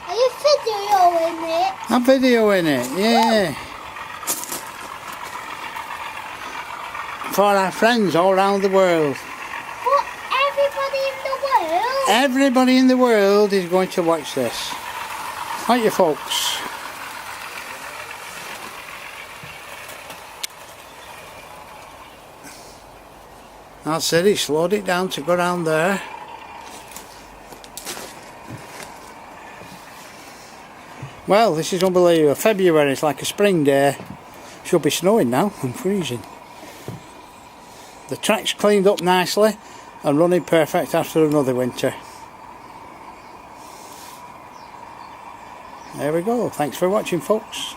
Are you videoing it? I'm videoing it, yeah. For our friends all around the world. For everybody in the world? Everybody in the world is going to watch this. Aren't you, folks? That's it, he slowed it down to go round there. Well, this is unbelievable. February, it's like a spring day. Should be snowing now. I'm freezing. The track's cleaned up nicely and running perfect after another winter. There we go. Thanks for watching, folks.